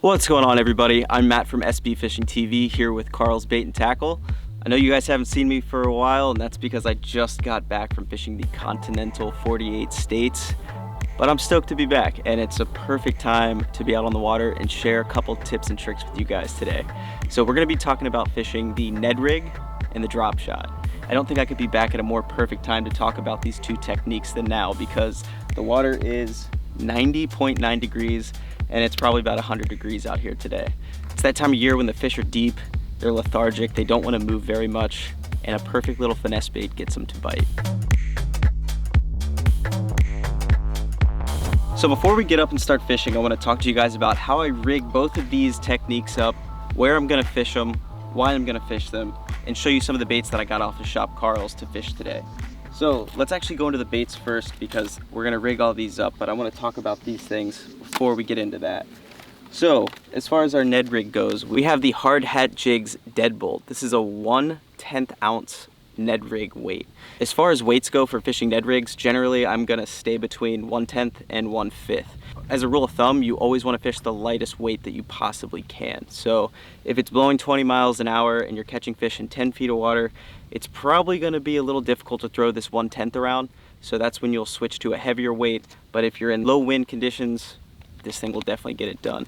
What's going on, everybody? I'm Matt from SBFishing TV here with Carl's Bait and Tackle. I know you guys haven't seen me for a while, and that's because I just got back from fishing the continental 48 states. But I'm stoked to be back, and it's a perfect time to be out on the water and share a couple tips and tricks with you guys today. So we're going to be talking about fishing the Ned Rig and the Dropshot. I don't think I could be back at a more perfect time to talk about these two techniques than now, because the water is 90.9 degrees and it's probably about 100 degrees out here today. It's that time of year when the fish are deep, they're lethargic, they don't want to move very much, and a perfect little finesse bait gets them to bite. So before we get up and start fishing, I want to talk to you guys about how I rig both of these techniques up, where I'm going to fish them, why I'm going to fish them, and show you some of the baits that I got off of Shop Carl's to fish today. So let's actually go into the baits first, because we're going to rig all these up, but I want to talk about these things before we get into that. So as far as our Ned Rig goes, we have the Hard Hat Jigs Deadbolt. This is a 1/10 ounce Ned Rig weight. As far as weights go for fishing Ned Rigs, generally I'm going to stay between 1/10 and 1/5. As a rule of thumb, you always want to fish the lightest weight that you possibly can. So if it's blowing 20 miles an hour and you're catching fish in 10 feet of water, it's probably going to be a little difficult to throw this 1/10 around. So that's when you'll switch to a heavier weight. But if you're in low wind conditions, this thing will definitely get it done.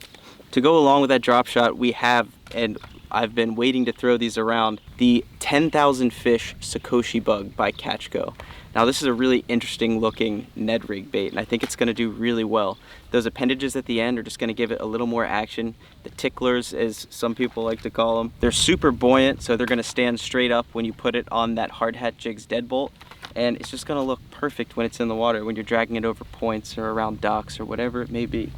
To go along with that drop shot, we have, and I've been waiting to throw these around, the 10,000 fish 𝗙cie𝗶𝗹 by 𝗙ecie𝗋𝗋. Now this is a really interesting looking Ned Rig bait, and I think it's going to do really well. Those appendages at the end are just going to give it a little more action. The ticklers, as some people like to call them, they're super buoyant, so they're going to stand straight up when you put it on that Hard Hat Jigs Deadbolt, and it's just going to look perfect when it's in the water, when you're dragging it over points or around docks or whatever it may be.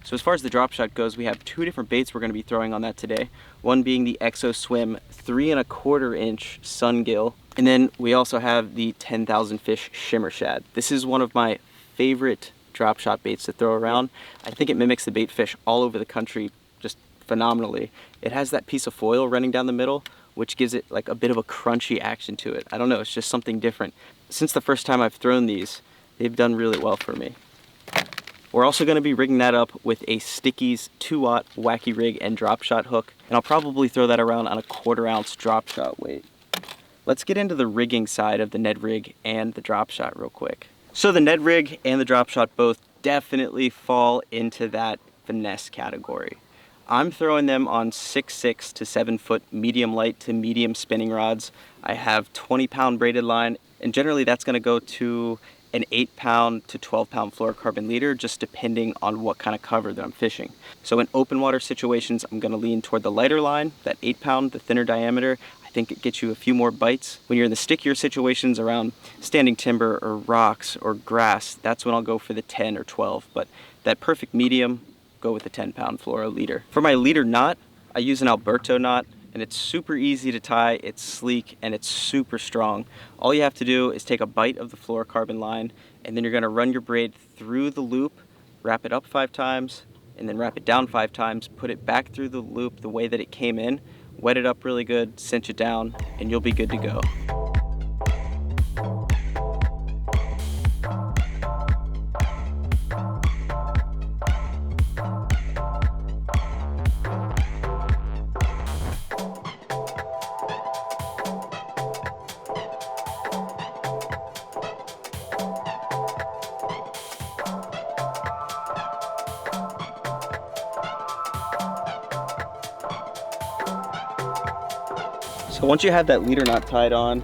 So as far as the drop shot goes, we have two different baits we're going to be throwing on that today. One being the ExoSwim 3¼ inch sun gill, and then we also have the 10,000 fish shimmer shad. This is one of my favorite drop shot baits to throw around. I think it mimics the bait fish all over the country just phenomenally. It has that piece of foil running down the middle, which gives it like a bit of a crunchy action to it. I don't know, it's just something different. Since the first time I've thrown these, they've done really well for me. We're also going to be rigging that up with a 𝗙ici's 2-aught wacky rig and drop shot hook, and I'll probably throw that around on a 1/4 ounce drop shot weight. Let's get into the rigging side of the Ned Rig and the drop shot real quick. So the Ned Rig and the drop shot both definitely fall into that finesse category. I'm throwing them on 6'6" to 7 foot medium light to medium spinning rods. I have 20-pound braided line, and generally that's going to go to an 8-pound to 12-pound fluorocarbon leader, just depending on what kind of cover that I'm fishing. So in open water situations, I'm going to lean toward the lighter line, that 8-pound, the thinner diameter. I think it gets you a few more bites. When you're in the stickier situations around standing timber or rocks or grass, that's when I'll go for the 10 or 12. But that perfect medium, go with the 10-pound fluoro leader. For my leader knot, I use an Alberto knot, and it's super easy to tie, it's sleek, and it's super strong. All you have to do is take a bite of the fluorocarbon line, and then you're going to run your braid through the loop, wrap it up 5 times, and then wrap it down 5 times, put it back through the loop the way that it came in, wet it up really good, cinch it down, and you'll be good to go. So once you have that leader knot tied on,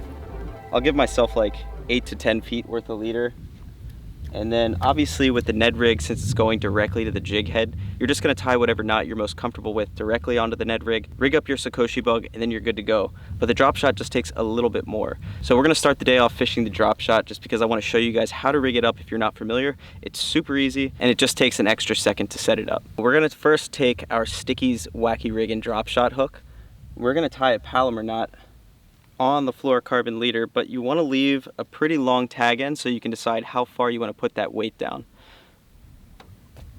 I'll give myself like 8 to 10 feet worth of leader. And then obviously with the Ned Rig, since it's going directly to the jig head, you're just going to tie whatever knot you're most comfortable with directly onto the Ned Rig, rig up your 𝗙cie𝗶𝗹, and then you're good to go. But the drop shot just takes a little bit more. So we're going to start the day off fishing the drop shot, just because I want to show you guys how to rig it up if you're not familiar. It's super easy, and it just takes an extra second to set it up. We're going to first take our 𝗙ici's wacky rig and drop shot hook. We're going to tie a Palomar knot on the fluorocarbon leader, but you want to leave a pretty long tag end so you can decide how far you want to put that weight down.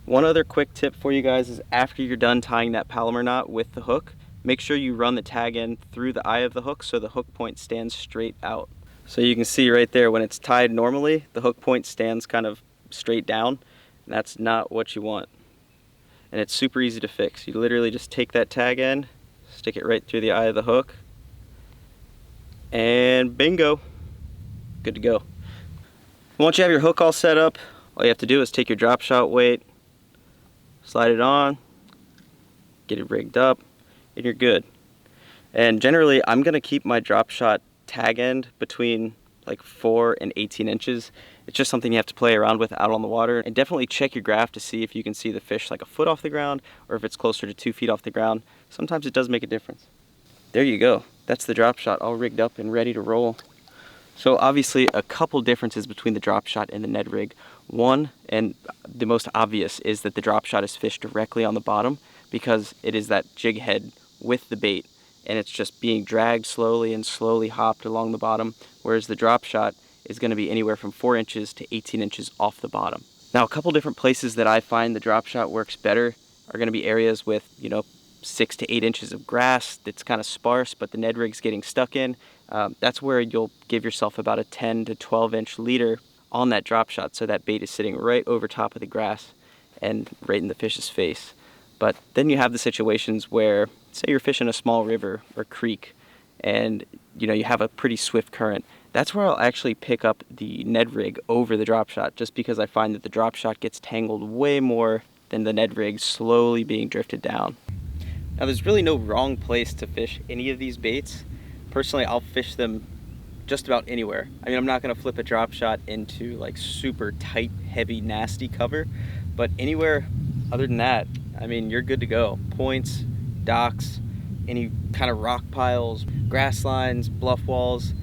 One other quick tip for you guys is after you're done tying that Palomar knot with the hook, make sure you run the tag end through the eye of the hook so the hook point stands straight out. So you can see right there, when it's tied normally, the hook point stands kind of straight down, and that's not what you want. and it's super easy to fix. You literally just take that tag end, stick it right through the eye of the hook, and bingo, good to go. Once you have your hook all set up, all you have to do is take your drop shot weight, slide it on, get it rigged up, and you're good. And generally, I'm gonna keep my drop shot tag end between like 4 and 18 inches. It's just something you have to play around with out on the water. And definitely check your graph to see if you can see the fish like a foot off the ground or if it's closer to 2 feet off the ground. Sometimes it does make a difference. There you go. That's the drop shot all rigged up and ready to roll. So obviously a couple differences between the drop shot and the Ned rig. One, and the most obvious, is that the drop shot is fished directly on the bottom because it is that jig head with the bait, and it's just being dragged slowly and slowly hopped along the bottom, whereas the drop shot is going to be anywhere from 4 inches to 18 inches off the bottom. Now, a couple different places that I find the drop shot works better are going to be areas with, 6 to 8 inches of grass that's kind of sparse, but the Ned rig's getting stuck in. That's where you'll give yourself about a 10 to 12 inch leader on that drop shot, so that bait is sitting right over top of the grass and right in the fish's face. But then you have the situations where, say you're fishing a small river or creek and you have a pretty swift current. That's where I'll actually pick up the Ned rig over the drop shot, just because I find that the drop shot gets tangled way more than the Ned rig slowly being drifted down. Now, there's really no wrong place to fish any of these baits. Personally, I'll fish them just about anywhere. I mean, I'm not gonna flip a drop shot into like super tight, heavy, nasty cover, but anywhere other than that, I mean, you're good to go. Points, docks, any kind of rock piles, grass lines, bluff walls,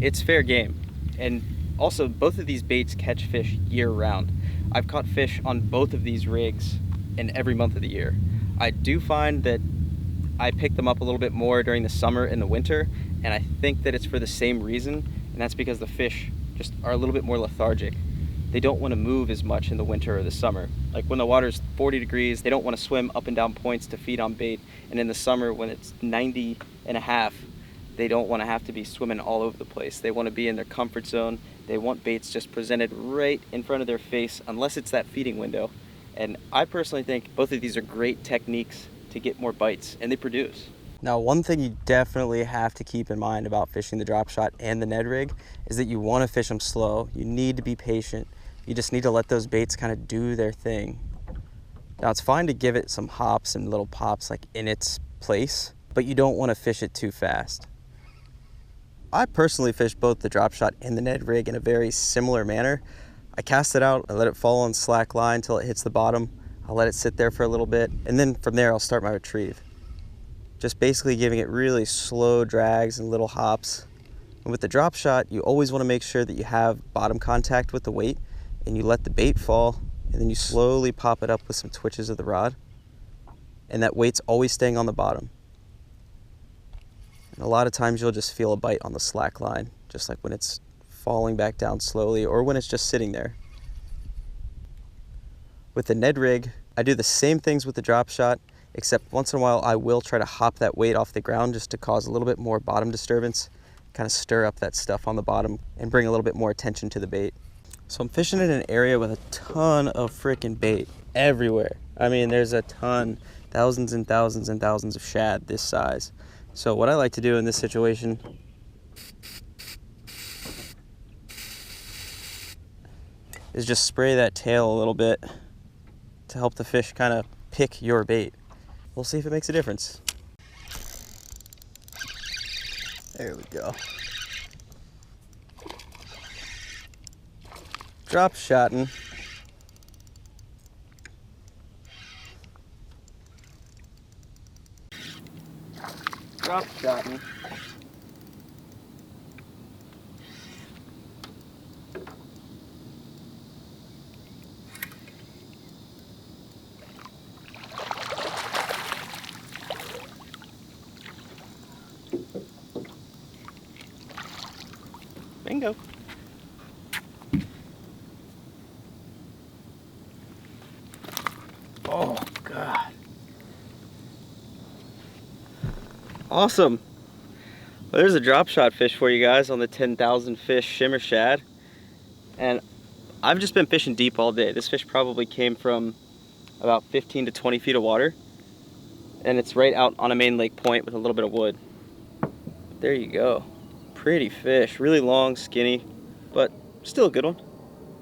it's fair game. And also, both of these baits catch fish year round. I've caught fish on both of these rigs in every month of the year. I do find that I pick them up a little bit more during the summer and the winter, and I think that it's for the same reason, and that's because the fish just are a little bit more lethargic. They don't want to move as much in the winter or the summer. Like when the water's 40 degrees, they don't want to swim up and down points to feed on bait, and in the summer when it's 90 and a half, they don't want to have to be swimming all over the place. They want to be in their comfort zone. They want baits just presented right in front of their face, unless it's that feeding window. And I personally think both of these are great techniques to get more bites, and they produce. Now, one thing you definitely have to keep in mind about fishing the drop shot and the Ned rig is that you want to fish them slow. You need to be patient. You just need to let those baits kind of do their thing. Now, it's fine to give it some hops and little pops like in its place, but you don't want to fish it too fast. I personally fish both the drop shot and the Ned rig in a very similar manner. I cast it out, I let it fall on slack line until it hits the bottom. I'll let it sit there for a little bit, and then from there I'll start my retrieve. Just basically giving it really slow drags and little hops. And with the drop shot, you always want to make sure that you have bottom contact with the weight, and you let the bait fall, and then you slowly pop it up with some twitches of the rod, and that weight's always staying on the bottom. And a lot of times you'll just feel a bite on the slack line, just like when it's falling back down slowly or when it's just sitting there. With the Ned rig, I do the same things with the drop shot, except once in a while I will try to hop that weight off the ground just to cause a little bit more bottom disturbance, kind of stir up that stuff on the bottom and bring a little bit more attention to the bait. So I'm fishing in an area with a ton of freaking bait everywhere. I mean, there's a ton, thousands and thousands and thousands of shad this size. So what I like to do in this situation is just spray that tail a little bit to help the fish kind of pick your bait. We'll see if it makes a difference. There we go. Drop shotting. Drop shotting. Bingo. Oh, God. Awesome. Well, there's a drop shot fish for you guys on the 10,000 fish shimmer shad. And I've just been fishing deep all day. This fish probably came from about 15 to 20 feet of water. And it's right out on a main lake point with a little bit of wood. There you go. Pretty fish, really long, skinny, but still a good one.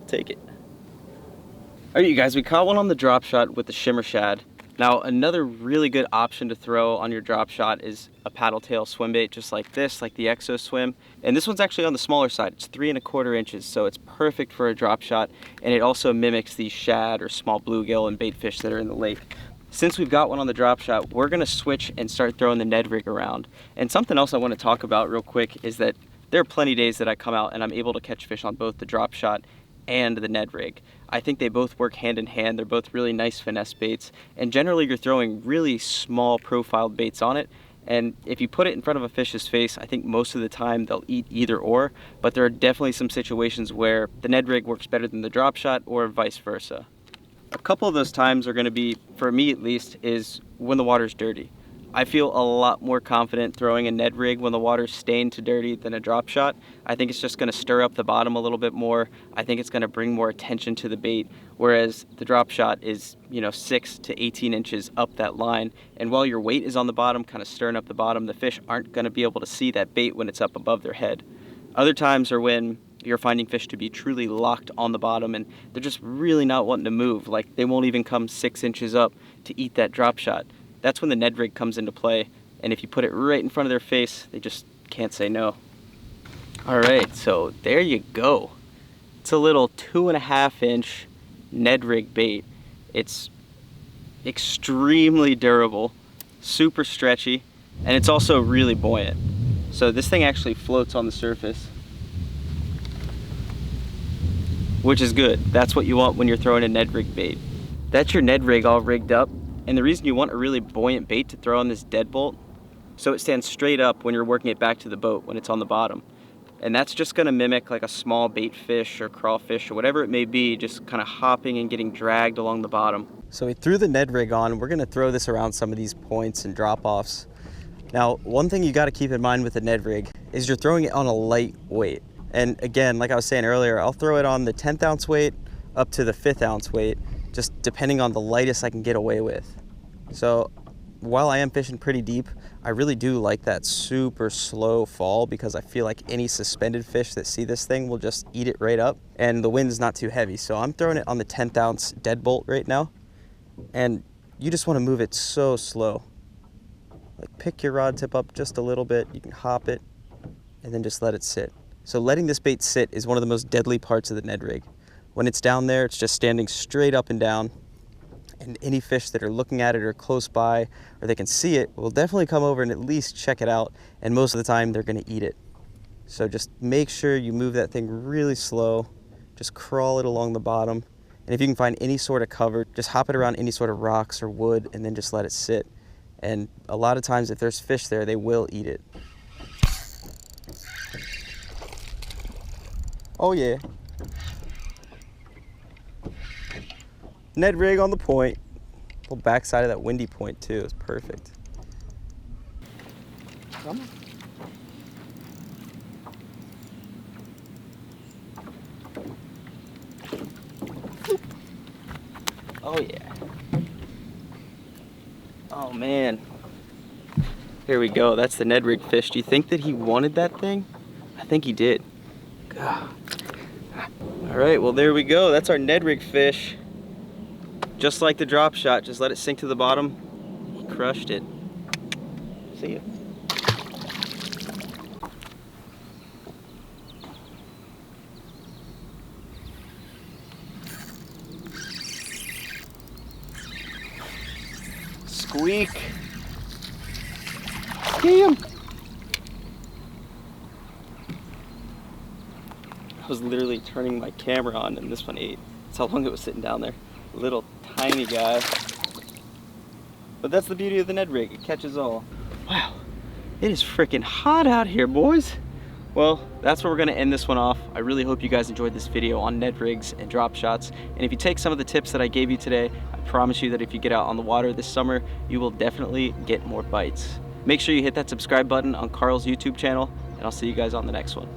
Take it. All right, you guys, we caught one on the drop shot with the shimmer shad. Now, another really good option to throw on your drop shot is a paddle tail swim bait, just like this, like the Exo Swim. And this one's actually on the smaller side. It's 3 1/4 inches, so it's perfect for a drop shot. And it also mimics the shad or small bluegill and bait fish that are in the lake. Since we've got one on the drop shot, we're gonna switch and start throwing the Ned Rig around. And something else I wanna talk about real quick is that there are plenty of days that I come out and I'm able to catch fish on both the drop shot and the Ned Rig. I think they both work hand in hand. They're both really nice finesse baits, and generally you're throwing really small profiled baits on it, and if you put it in front of a fish's face, I think most of the time they'll eat either or, but there are definitely some situations where the Ned Rig works better than the drop shot or vice versa. A couple of those times are going to be, for me at least, is when the water's dirty. I feel a lot more confident throwing a Ned Rig when the water's stained to dirty than a drop shot. I think it's just going to stir up the bottom a little bit more. I think it's going to bring more attention to the bait, whereas the drop shot is, 6 to 18 inches up that line. And while your weight is on the bottom, kind of stirring up the bottom, the fish aren't going to be able to see that bait when it's up above their head. Other times are when you're finding fish to be truly locked on the bottom and they're just really not wanting to move. Like they won't even come 6 inches up to eat that drop shot. That's when the Ned Rig comes into play, and if you put it right in front of their face, they just can't say no. All right, so there you go. It's a little 2 1/2 inch Ned Rig bait. It's extremely durable, super stretchy, and it's also really buoyant. So this thing actually floats on the surface, which is good. That's what you want when you're throwing a Ned Rig bait. That's your Ned Rig all rigged up. And the reason you want a really buoyant bait to throw on this deadbolt, so it stands straight up when you're working it back to the boat when it's on the bottom. And that's just gonna mimic like a small bait fish or crawfish or whatever it may be, just kind of hopping and getting dragged along the bottom. So we threw the Ned Rig on. We're gonna throw this around some of these points and drop-offs. Now, one thing you gotta keep in mind with the Ned Rig is you're throwing it on a light weight. And again, like I was saying earlier, I'll throw it on the 1/10 ounce weight up to the 5/5 ounce weight, just depending on the lightest I can get away with. So while I am fishing pretty deep, I really do like that super slow fall because I feel like any suspended fish that see this thing will just eat it right up, and the wind's not too heavy. So I'm throwing it on the 1/10 ounce deadbolt right now, and you just want to move it so slow. Like pick your rod tip up just a little bit, you can hop it, and then just let it sit. So letting this bait sit is one of the most deadly parts of the Ned Rig. When it's down there, it's just standing straight up and down, and any fish that are looking at it or close by or they can see it will definitely come over and at least check it out, and most of the time they're going to eat it. So just make sure you move that thing really slow, just crawl it along the bottom, and if you can find any sort of cover, just hop it around any sort of rocks or wood and then just let it sit. And a lot of times if there's fish there, they will eat it. Oh yeah. Ned Rig on the point. The backside of that windy point too is perfect. Come on. Oh yeah. Oh man. Here we go. That's the Ned Rig fish. Do you think that he wanted that thing? I think he did. All right, well there we go. That's our Ned Rig fish. Just like the drop shot, just let it sink to the bottom. He crushed it. See ya. Squeak. See him. I was literally turning my camera on and this one ate. That's how long it was sitting down there. Little tiny guy. But that's the beauty of the Ned Rig, it catches all. Wow, it is freaking hot out here, boys. Well, that's where we're gonna end this one off. I really hope you guys enjoyed this video on Ned Rigs and drop shots. And if you take some of the tips that I gave you today, I promise you that if you get out on the water this summer, you will definitely get more bites. Make sure you hit that subscribe button on Carl's YouTube channel, and I'll see you guys on the next one.